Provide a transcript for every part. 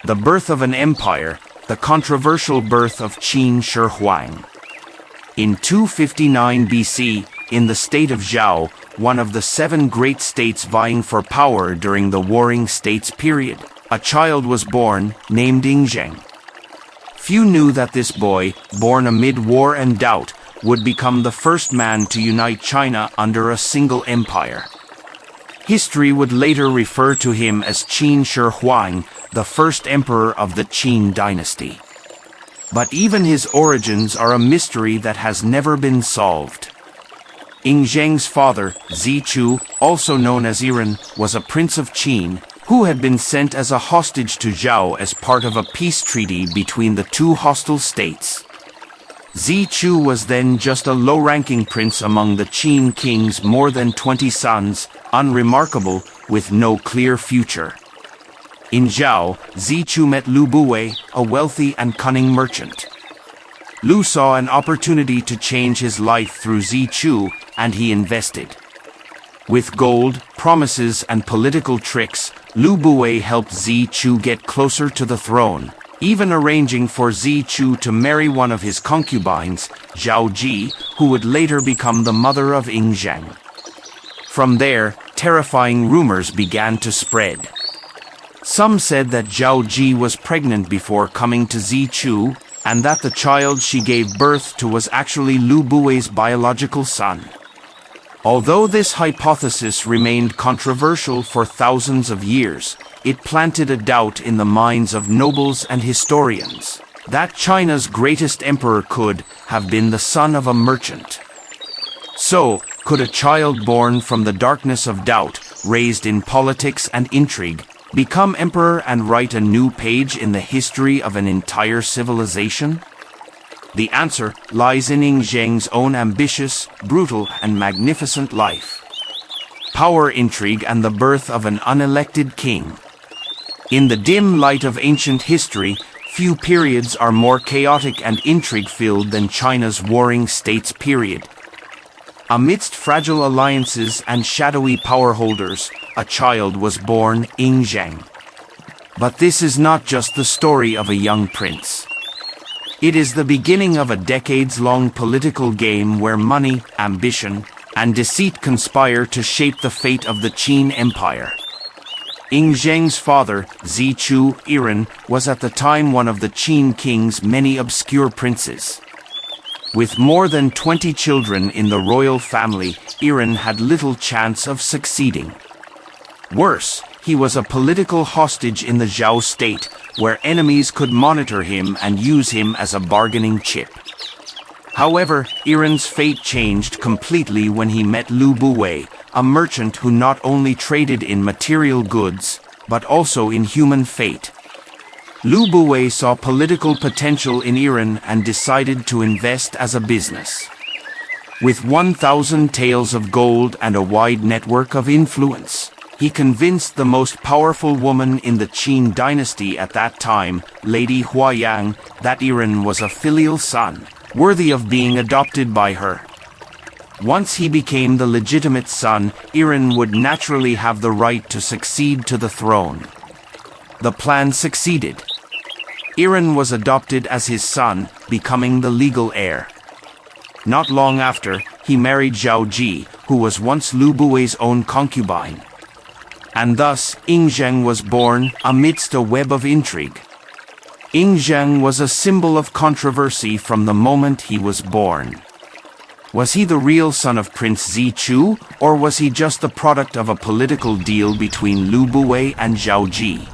The birth of an empire, the controversial birth of Qin Shi Huang. In 259 BC, in the state of Zhao, one of the 7 great states vying for power during the Warring States period, a child was born, named Yingzheng. Few knew that this boy, born amid war and doubt, would become the first man to unite China under a single empire. History would later refer to him as Qin Shi Huang, the first emperor of the Qin dynasty. But even his origins are a mystery that has never been solved. Yingzheng's father, Zichu, also known as Iran, was a prince of Qin, who had been sent as a hostage to Zhao as part of a peace treaty between the two hostile states. Zichu was then just a low-ranking prince among the Qin king's more than 20 sons, unremarkable, with no clear future. In Zhao, Zichu met Lu Buwei, a wealthy and cunning merchant. Lu saw an opportunity to change his life through Zichu, and he invested. With gold, promises, and political tricks, Lu Buwei helped Zichu get closer to the throne, even arranging for Zichu to marry one of his concubines, Zhao Ji, who would later become the mother of Yingzheng. From there, terrifying rumors began to spread. Some said that Zhao Ji was pregnant before coming to Zichu, and that the child she gave birth to was actually Lu Buwei's biological son. Although this hypothesis remained controversial for thousands of years, it planted a doubt in the minds of nobles and historians that China's greatest emperor could have been the son of a merchant. So, could a child born from the darkness of doubt, raised in politics and intrigue, become emperor and write a new page in the history of an entire civilization? The answer lies in Yingzheng's own ambitious, brutal, and magnificent life. Power intrigue and the birth of an unelected king. In the dim light of ancient history, few periods are more chaotic and intrigue-filled than China's Warring States period. Amidst fragile alliances and shadowy power holders, a child was born, Yingzheng. But this is not just the story of a young prince. It is the beginning of a decades-long political game where money, ambition, and deceit conspire to shape the fate of the Qin Empire. Yingzheng's father, Zichu, Iran, was at the time one of the Qin king's many obscure princes. With more than 20 children in the royal family, Iran had little chance of succeeding. Worse, he was a political hostage in the Zhao state, where enemies could monitor him and use him as a bargaining chip. However, Iran's fate changed completely when he met Lu Buwei, a merchant who not only traded in material goods, but also in human fate. Lu Buwei saw political potential in Iran and decided to invest as a business. With 1,000 taels of gold and a wide network of influence, he convinced the most powerful woman in the Qin dynasty at that time, Lady Huayang, that Iran was a filial son, worthy of being adopted by her. Once he became the legitimate son, Iran would naturally have the right to succeed to the throne. The plan succeeded. Iran was adopted as his son, becoming the legal heir. Not long after, he married Zhao Ji, who was once Lu Buwei's own concubine. And thus, Yingzheng was born amidst a web of intrigue. Yingzheng was a symbol of controversy from the moment he was born. Was he the real son of Prince Zichu, or was he just the product of a political deal between Lu Buwei and Zhao Ji?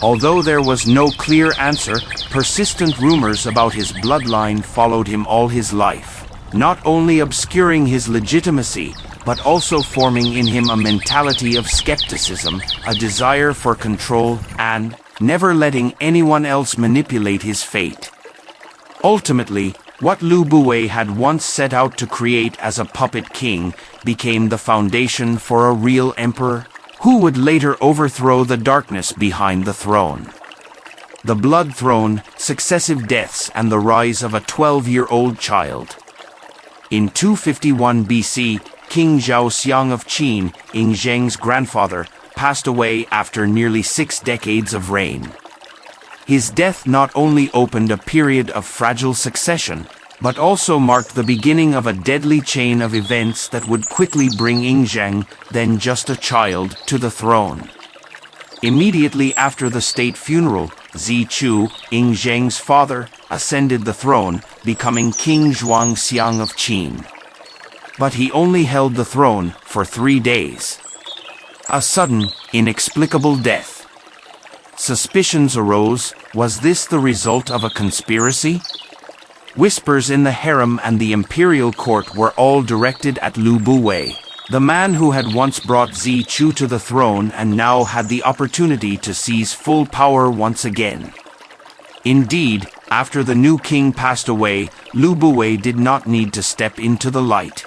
Although there was no clear answer, persistent rumors about his bloodline followed him all his life, not only obscuring his legitimacy, but also forming in him a mentality of skepticism, a desire for control, and never letting anyone else manipulate his fate. Ultimately, what Lu Buwei had once set out to create as a puppet king became the foundation for a real emperor, who would later overthrow the darkness behind the throne. The Blood Throne, successive deaths, and the rise of a 12-year-old child. In 251 BC, King Zhao Xiang of Qin, Yingzheng's grandfather, passed away after nearly 6 decades of reign. His death not only opened a period of fragile succession, but also marked the beginning of a deadly chain of events that would quickly bring Yingzheng, then just a child, to the throne. Immediately after the state funeral, Zichu, Yingzheng's father, ascended the throne, becoming King Zhuangxiang of Qin. But he only held the throne for 3 days. A sudden, inexplicable death. Suspicions arose. Was this the result of a conspiracy? Whispers in the harem and the imperial court were all directed at Lu Buwei, the man who had once brought Zichu to the throne and now had the opportunity to seize full power once again. Indeed, after the new king passed away, Lu Buwei did not need to step into the light.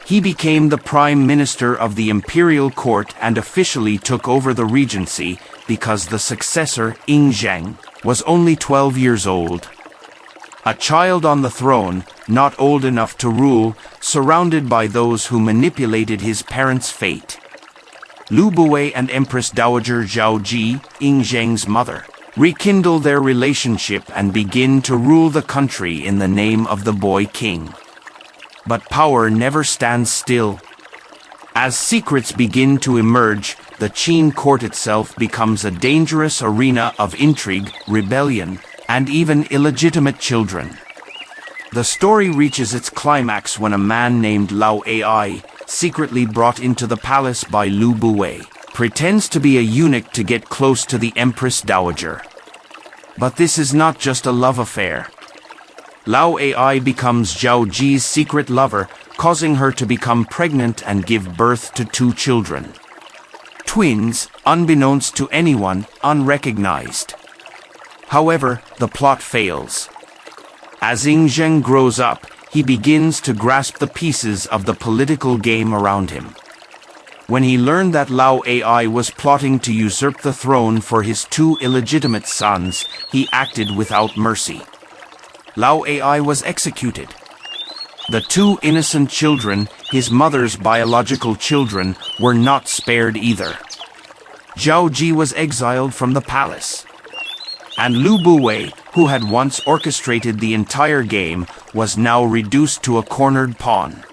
He became the prime minister of the imperial court and officially took over the regency because the successor, Yingzheng, was only 12 years old. A child on the throne, not old enough to rule, surrounded by those who manipulated his parents' fate. Lu Buwei and Empress Dowager Zhaoji, Yingzheng's mother, rekindle their relationship and begin to rule the country in the name of the boy king. But power never stands still. As secrets begin to emerge, the Qin court itself becomes a dangerous arena of intrigue, rebellion, and even illegitimate children. The story reaches its climax when a man named Lao Ai, secretly brought into the palace by Lu Buwei, pretends to be a eunuch to get close to the Empress Dowager. But this is not just a love affair. Lao Ai becomes Zhao Ji's secret lover, causing her to become pregnant and give birth to 2 children. Twins, unbeknownst to anyone, unrecognized. However, the plot fails. As Yingzheng grows up, he begins to grasp the pieces of the political game around him. When he learned that Lao Ai was plotting to usurp the throne for his 2 illegitimate sons, he acted without mercy. Lao Ai was executed. The 2 innocent children, his mother's biological children, were not spared either. Zhao Ji was exiled from the palace. And Lu Buwei, who had once orchestrated the entire game, was now reduced to a cornered pawn.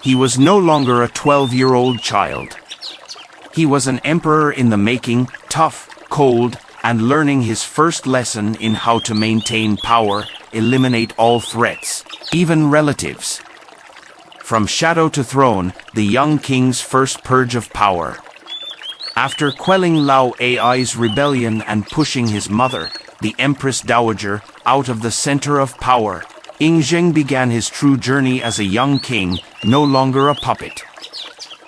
He was no longer a 12-year-old child. He was an emperor in the making, tough, cold, and learning his first lesson in how to maintain power, eliminate all threats, even relatives. From shadow to throne, the young king's first purge of power. After quelling Lao Ai's rebellion and pushing his mother, the Empress Dowager, out of the center of power, Yingzheng began his true journey as a young king, no longer a puppet.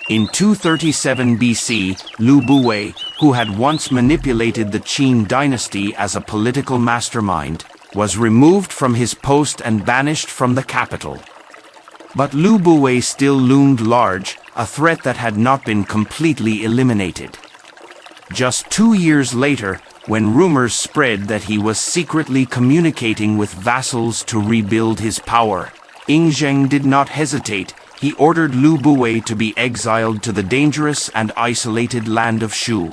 In 237 BC, Lu Buwei, who had once manipulated the Qin dynasty as a political mastermind, was removed from his post and banished from the capital. But Lu Buwei still loomed large, a threat that had not been completely eliminated. Just 2 years later, when rumors spread that he was secretly communicating with vassals to rebuild his power, Yingzheng did not hesitate. He ordered Lu Buwei to be exiled to the dangerous and isolated land of Shu.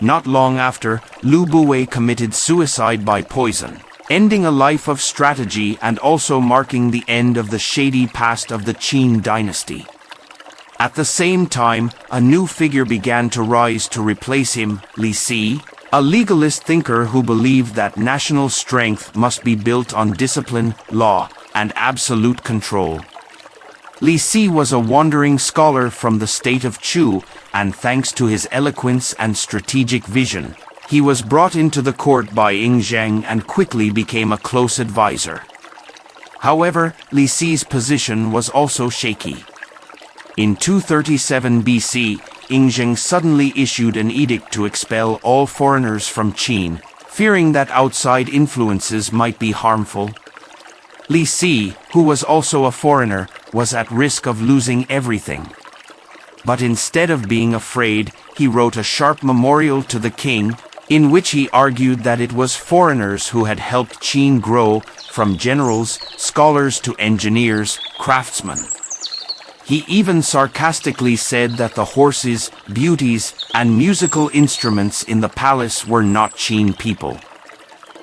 Not long after, Lu Buwei committed suicide by poison, ending a life of strategy and also marking the end of the shady past of the Qin dynasty. At the same time, a new figure began to rise to replace him, Li Si, a legalist thinker who believed that national strength must be built on discipline, law, and absolute control. Li Si was a wandering scholar from the state of Chu, and thanks to his eloquence and strategic vision, he was brought into the court by Yingzheng and quickly became a close advisor. However, Li Si's position was also shaky. In 237 BC, Yingzheng suddenly issued an edict to expel all foreigners from Qin, fearing that outside influences might be harmful. Li Si, who was also a foreigner, was at risk of losing everything. But instead of being afraid, he wrote a sharp memorial to the king, in which he argued that it was foreigners who had helped Qin grow, from generals, scholars to engineers, craftsmen. He even sarcastically said that the horses, beauties, and musical instruments in the palace were not Qin people.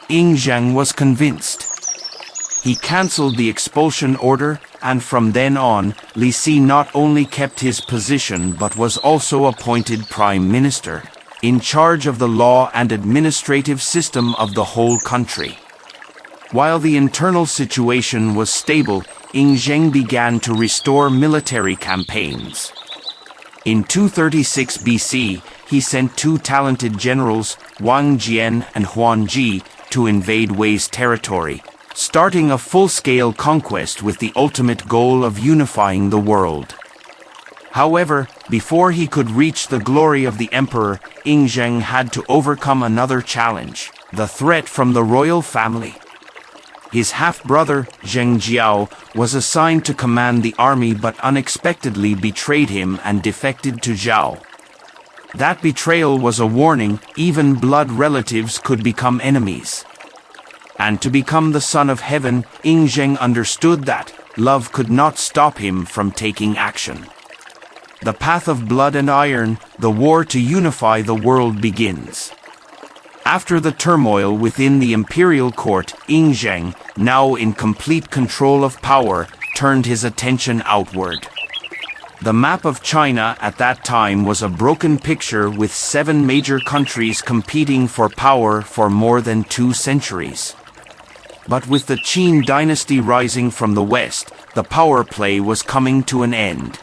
Yin Zheng was convinced. He cancelled the expulsion order, and from then on, Li Si not only kept his position but was also appointed prime minister, in charge of the law and administrative system of the whole country. While the internal situation was stable, Yin Zheng began to restore military campaigns. In 236 BC, he sent two talented generals, Wang Jian and Huan Ji, to invade Wei's territory, starting a full-scale conquest with the ultimate goal of unifying the world. However, before he could reach the glory of the emperor, Yin Zheng had to overcome another challenge, the threat from the royal family. His half-brother, Zheng Jiao, was assigned to command the army but unexpectedly betrayed him and defected to Zhao. That betrayal was a warning, even blood relatives could become enemies. And to become the son of heaven, Yin Zheng understood that love could not stop him from taking action. The path of blood and iron, the war to unify the world begins. After the turmoil within the imperial court, Yin Zheng, now in complete control of power, turned his attention outward. The map of China at that time was a broken picture with 7 major countries competing for power for more than 2 centuries. But with the Qin dynasty rising from the west, the power play was coming to an end.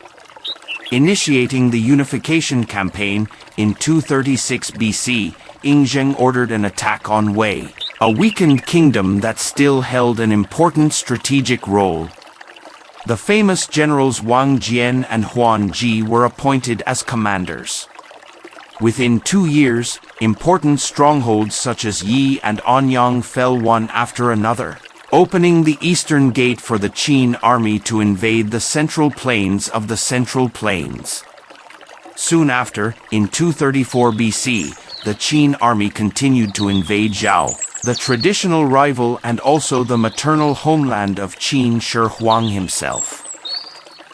Initiating the unification campaign in 236 BC, Yin Zheng ordered an attack on Wei, a weakened kingdom that still held an important strategic role. The famous generals Wang Jian and Huan Ji were appointed as commanders. Within 2 years, important strongholds such as Yi and Anyang fell one after another, opening the eastern gate for the Qin army to invade the central plains of the Central Plains. Soon after, in 234 BC, the Qin army continued to invade Zhao, the traditional rival and also the maternal homeland of Qin Shi Huang himself.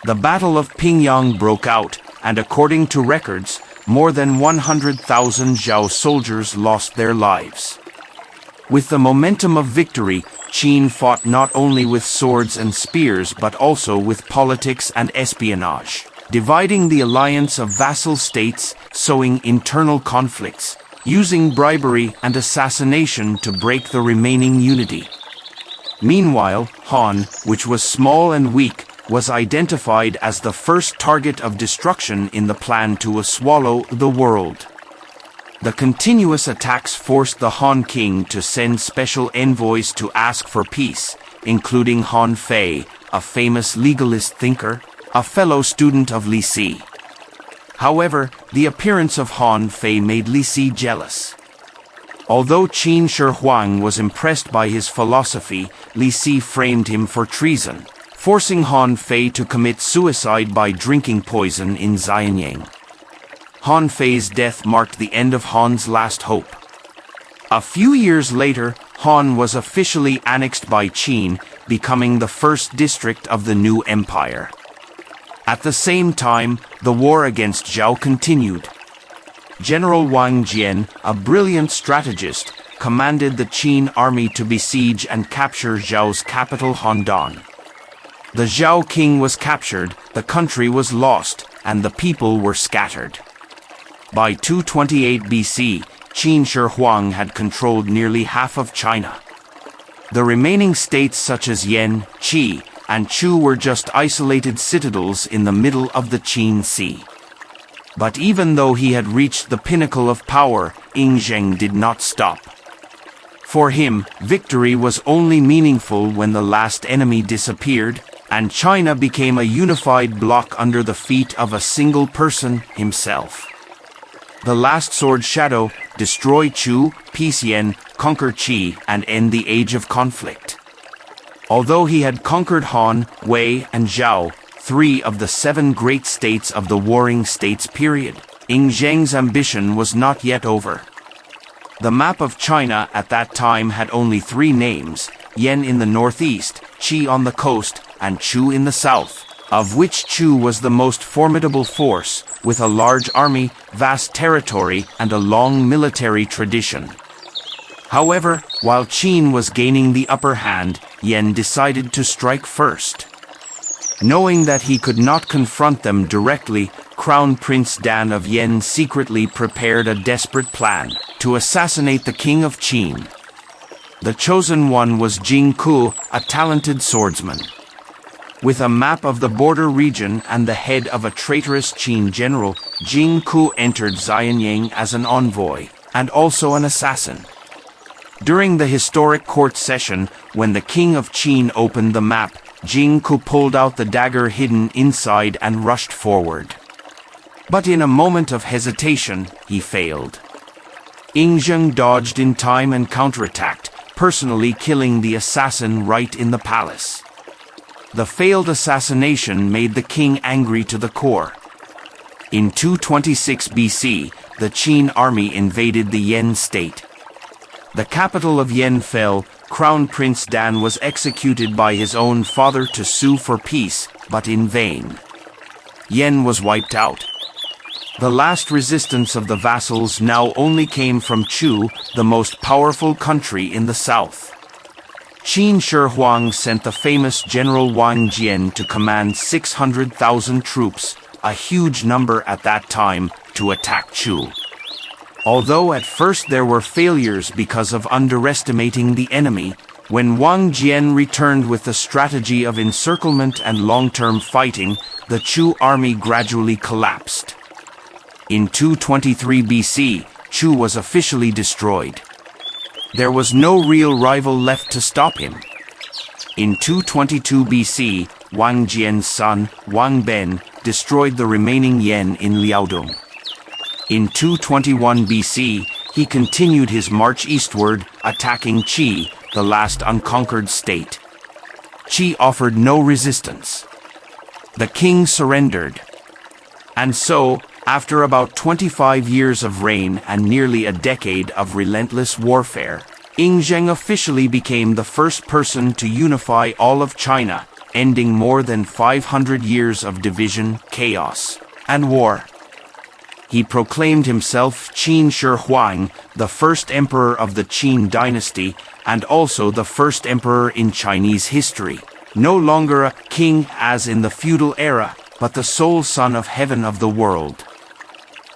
The Battle of Pingyang broke out, and according to records, more than 100,000 Zhao soldiers lost their lives. With the momentum of victory, Qin fought not only with swords and spears but also with politics and espionage, dividing the alliance of vassal states, sowing internal conflicts, using bribery and assassination to break the remaining unity. Meanwhile, Han, which was small and weak, was identified as the first target of destruction in the plan to swallow the world. The continuous attacks forced the Han king to send special envoys to ask for peace, including Han Fei, a famous legalist thinker, a fellow student of Li Si. However, the appearance of Han Fei made Li Si jealous. Although Qin Shi Huang was impressed by his philosophy, Li Si framed him for treason, forcing Han Fei to commit suicide by drinking poison in Xianyang. Han Fei's death marked the end of Han's last hope. A few years later, Han was officially annexed by Qin, becoming the first district of the new empire. At the same time, the war against Zhao continued. General Wang Jian, a brilliant strategist, commanded the Qin army to besiege and capture Zhao's capital Handan. The Zhao king was captured, the country was lost, and the people were scattered. By 228 BC, Qin Shi Huang had controlled nearly half of China. The remaining states such as Yan, Qi, and Chu were just isolated citadels in the middle of the Qin Sea. But even though he had reached the pinnacle of power, Yin Zheng did not stop. For him, victory was only meaningful when the last enemy disappeared, and China became a unified bloc under the feet of a single person, himself. The last sword shadow, destroy Chu, peace Yan, conquer Qi, and end the age of conflict. Although he had conquered Han, Wei, and Zhao, 3 of the 7 great states of the Warring States period, Yin Zheng's ambition was not yet over. The map of China at that time had only 3 names, Yan in the northeast, Qi on the coast, and Chu in the south, of which Chu was the most formidable force, with a large army, vast territory, and a long military tradition. However, while Qin was gaining the upper hand, Yan decided to strike first. Knowing that he could not confront them directly, Crown Prince Dan of Yan secretly prepared a desperate plan to assassinate the king of Qin. The chosen one was Jing Ku, a talented swordsman. With a map of the border region and the head of a traitorous Qin general, Jing Ku entered Xianyang as an envoy, and also an assassin. During the historic court session, when the king of Qin opened the map, Jing Ku pulled out the dagger hidden inside and rushed forward. But in a moment of hesitation, he failed. Yingzheng dodged in time and counterattacked, personally killing the assassin right in the palace. The failed assassination made the king angry to the core. In 226 BC, the Qin army invaded the Yan state. The capital of Yan fell. Crown Prince Dan was executed by his own father to sue for peace, but in vain. Yan was wiped out. The last resistance of the vassals now only came from Chu, the most powerful country in the south. Qin Shi Huang sent the famous General Wang Jian to command 600,000 troops, a huge number at that time, to attack Chu. Although at first there were failures because of underestimating the enemy, when Wang Jian returned with the strategy of encirclement and long-term fighting, the Chu army gradually collapsed. In 223 BC, Chu was officially destroyed. There was no real rival left to stop him. In 222 BC, Wang Jian's son, Wang Ben, destroyed the remaining Yan in Liaodong. In 221 BC, he continued his march eastward, attacking Qi, the last unconquered state. Qi offered no resistance. The king surrendered. And so, after about 25 years of reign and nearly a decade of relentless warfare, Yingzheng officially became the first person to unify all of China, ending more than 500 years of division, chaos, and war. He proclaimed himself Qin Shi Huang, the first emperor of the Qin dynasty, and also the first emperor in Chinese history. No longer a king as in the feudal era, but the sole son of heaven of the world.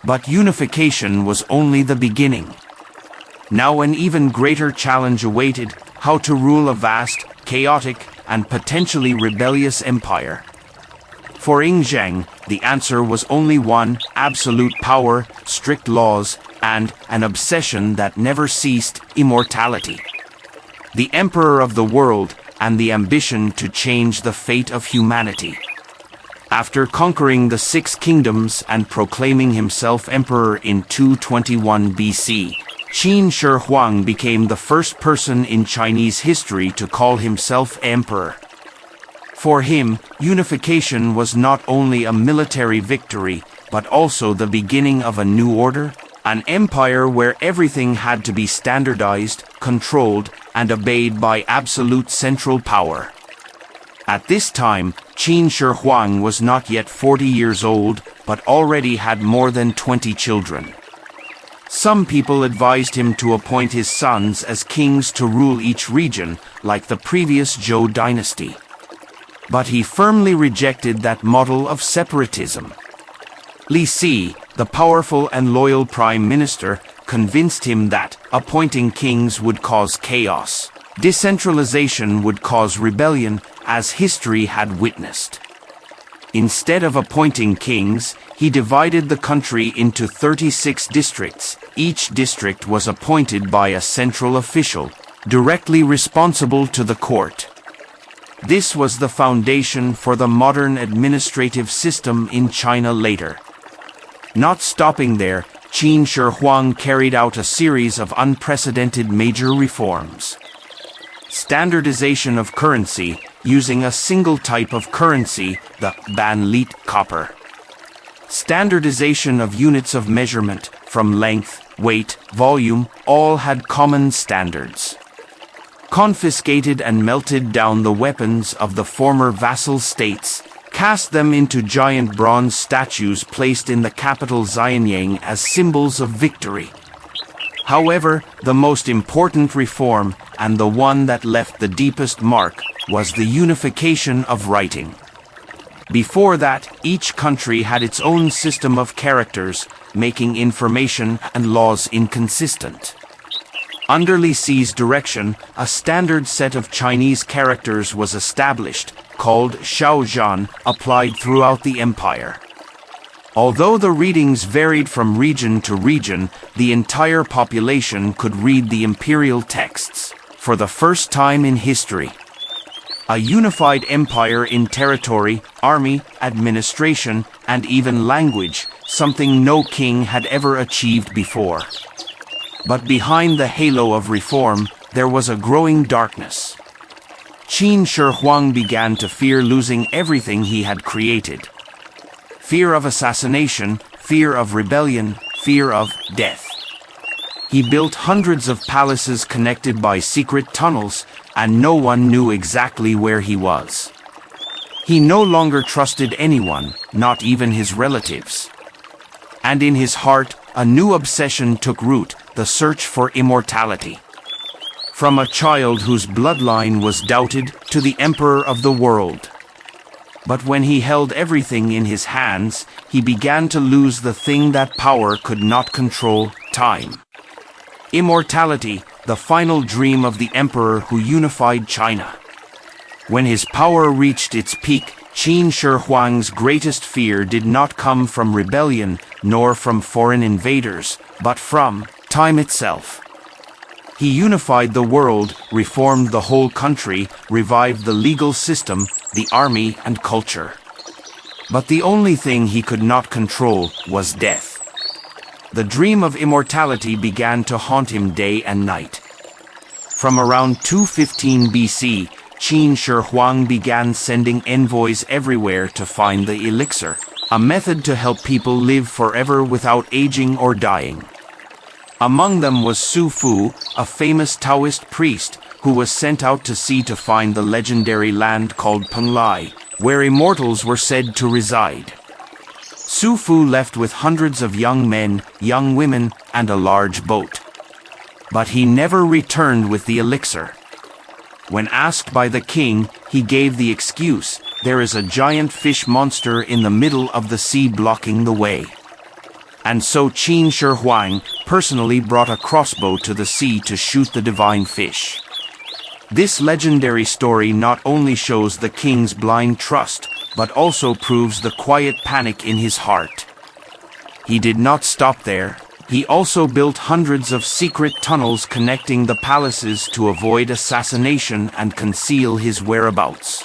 But unification was only the beginning. Now an even greater challenge awaited: how to rule a vast, chaotic, and potentially rebellious empire. For Yingzheng, the answer was only one: absolute power, strict laws, and an obsession that never ceased: immortality. The emperor of the world, and the ambition to change the fate of humanity. After conquering the 6 kingdoms and proclaiming himself emperor in 221 BC, Qin Shi Huang became the first person in Chinese history to call himself emperor. For him, unification was not only a military victory, but also the beginning of a new order, an empire where everything had to be standardized, controlled, and obeyed by absolute central power. At this time, Qin Shi Huang was not yet 40 years old, but already had more than 20 children. Some people advised him to appoint his sons as kings to rule each region, like the previous Zhou dynasty. But he firmly rejected that model of separatism. Li Si, the powerful and loyal prime minister, convinced him that appointing kings would cause chaos. Decentralization would cause rebellion, as history had witnessed. Instead of appointing kings, he divided the country into 36 districts. Each district was appointed by a central official, directly responsible to the court. This was the foundation for the modern administrative system in China later. Not stopping there, Qin Shi Huang carried out a series of unprecedented major reforms. Standardization of currency, using a single type of currency, the banlit copper. Standardization of units of measurement, from length, weight, volume, all had common standards. Confiscated and melted down the weapons of the former vassal states, cast them into giant bronze statues placed in the capital Xianyang as symbols of victory. However, the most important reform, and the one that left the deepest mark, was the unification of writing. Before that, each country had its own system of characters, making information and laws inconsistent. Under Li Si's direction, a standard set of Chinese characters was established, called Shaozhan, applied throughout the empire. Although the readings varied from region to region, the entire population could read the imperial texts, for the first time in history. A unified empire in territory, army, administration, and even language, something no king had ever achieved before. But behind the halo of reform, there was a growing darkness. Qin Shi Huang began to fear losing everything he had created. Fear of assassination, fear of rebellion, fear of death. He built hundreds of palaces connected by secret tunnels, and no one knew exactly where he was. He no longer trusted anyone, not even his relatives. And in his heart, a new obsession took root, the search for immortality. From a child whose bloodline was doubted to the emperor of the world. But when he held everything in his hands, he began to lose the thing that power could not control, time. Immortality, the final dream of the emperor who unified China. When his power reached its peak, Qin Shi Huang's greatest fear did not come from rebellion, nor from foreign invaders, but from time itself. He unified the world, reformed the whole country, revived the legal system, the army, and culture. But the only thing he could not control was death. The dream of immortality began to haunt him day and night. From around 215 BC, Qin Shi Huang began sending envoys everywhere to find the elixir, a method to help people live forever without aging or dying. Among them was Su Fu, a famous Taoist priest, who was sent out to sea to find the legendary land called Penglai, where immortals were said to reside. Su Fu left with hundreds of young men, young women, and a large boat. But he never returned with the elixir. When asked by the king, he gave the excuse, "There is a giant fish monster in the middle of the sea blocking the way." And so Qin Shi Huang personally brought a crossbow to the sea to shoot the divine fish. This legendary story not only shows the king's blind trust, but also proves the quiet panic in his heart. He did not stop there. He also built hundreds of secret tunnels connecting the palaces to avoid assassination and conceal his whereabouts.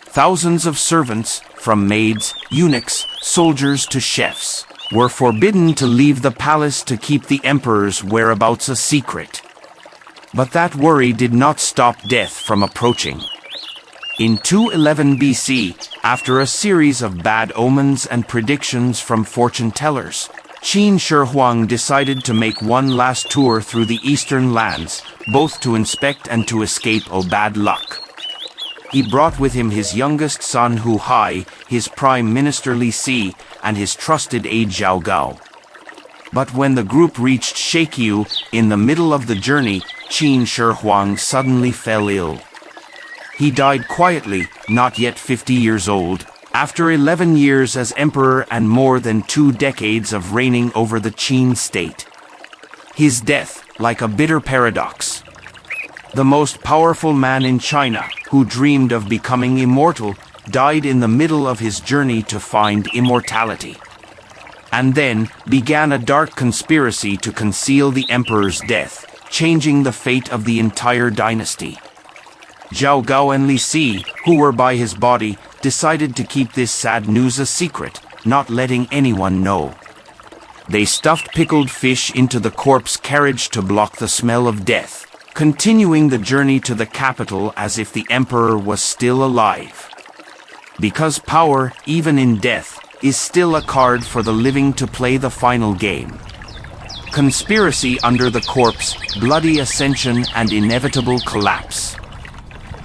Thousands of servants, from maids, eunuchs, soldiers to chefs, were forbidden to leave the palace to keep the emperor's whereabouts a secret. But that worry did not stop death from approaching. In 211 BC, after a series of bad omens and predictions from fortune-tellers, Qin Shi Huang decided to make one last tour through the eastern lands, both to inspect and to escape bad luck. He brought with him his youngest son Hu Hai, his prime minister Li Si, and his trusted aide Zhao Gao. But when the group reached Sheiqiu, in the middle of the journey, Qin Shi Huang suddenly fell ill. He died quietly, not yet 50 years old, after 11 years as emperor and more than 2 decades of reigning over the Qin state. His death, like a bitter paradox. The most powerful man in China, who dreamed of becoming immortal, died in the middle of his journey to find immortality. And then began a dark conspiracy to conceal the emperor's death, changing the fate of the entire dynasty. Zhao Gao and Li Si, who were by his body, decided to keep this sad news a secret, not letting anyone know. They stuffed pickled fish into the corpse carriage to block the smell of death, continuing the journey to the capital as if the emperor was still alive. Because power, even in death, is still a card for the living to play the final game. Conspiracy under the corpse, bloody ascension, and inevitable collapse.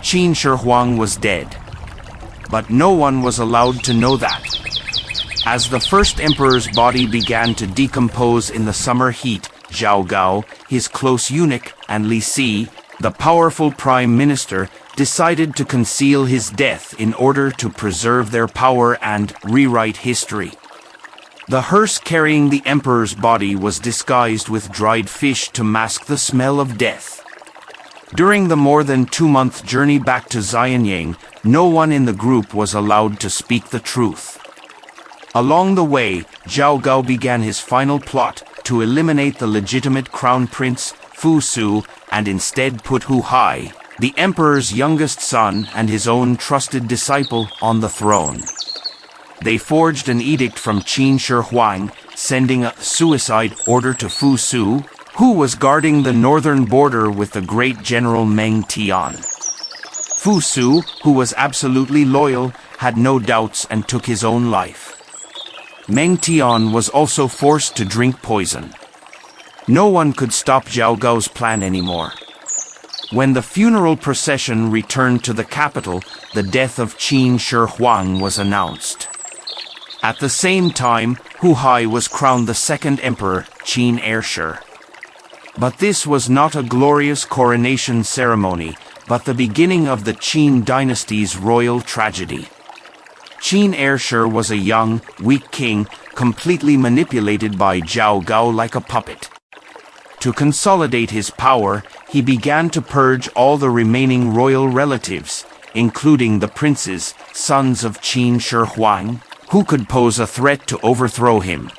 Qin Shi Huang was dead. but no one was allowed to know that. As the first emperor's body began to decompose in the summer heat, Zhao Gao, his close eunuch, and Li Si, the powerful prime minister, decided to conceal his death in order to preserve their power and rewrite history. The hearse carrying the emperor's body was disguised with dried fish to mask the smell of death. During the more than 2-month journey back to Xianyang, no one in the group was allowed to speak the truth. Along the way, Zhao Gao began his final plot to eliminate the legitimate crown prince, Fu Su, and instead put Hu Hai, the emperor's youngest son and his own trusted disciple, on the throne. They forged an edict from Qin Shi Huang, sending a suicide order to Fu Su, who was guarding the northern border with the great general Meng Tian. Fu Su, who was absolutely loyal, had no doubts and took his own life. Meng Tian was also forced to drink poison. No one could stop Zhao Gao's plan anymore. When the funeral procession returned to the capital, the death of Qin Shi Huang was announced. At the same time, Hu Hai was crowned the second emperor, Qin Shi. But this was not a glorious coronation ceremony, but the beginning of the Qin dynasty's royal tragedy. Qin Shi was a young, weak king, completely manipulated by Zhao Gao like a puppet. To consolidate his power, he began to purge all the remaining royal relatives, including the princes, sons of Qin Shi Huang, who could pose a threat to overthrow him.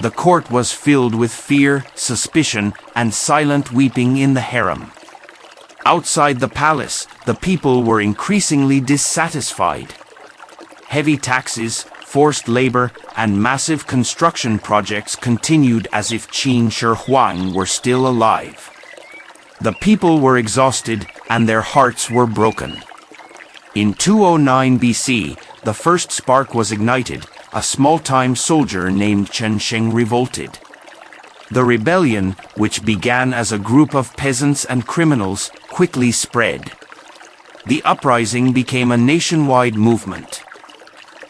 The court was filled with fear, suspicion, and silent weeping in the harem. Outside the palace, the people were increasingly dissatisfied. Heavy taxes, forced labor, and massive construction projects continued as if Qin Shi Huang were still alive. The people were exhausted, and their hearts were broken. In 209 BC, the first spark was ignited. A small-time soldier named Chen Sheng revolted. The rebellion, which began as a group of peasants and criminals, quickly spread. The uprising became a nationwide movement.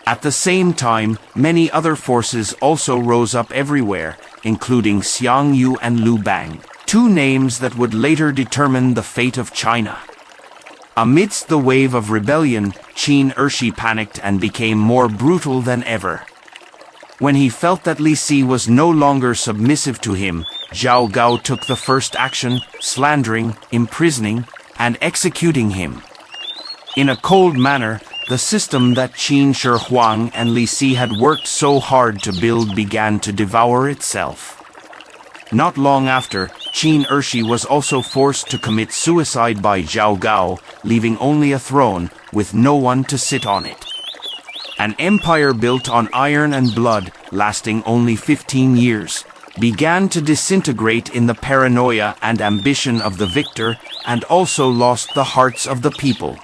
At the same time, many other forces also rose up everywhere, including Xiang Yu and Liu Bang, two names that would later determine the fate of China. Amidst the wave of rebellion, Qin Shi panicked and became more brutal than ever. When he felt that Li Si was no longer submissive to him, Zhao Gao took the first action, slandering, imprisoning, and executing him. In a cold manner, the system that Qin Shi Huang and Li Si had worked so hard to build began to devour itself. Not long after, Qin Shi was also forced to commit suicide by Zhao Gao, leaving only a throne, with no one to sit on it. An empire built on iron and blood, lasting only 15 years, began to disintegrate in the paranoia and ambition of the victor, and also lost the hearts of the people.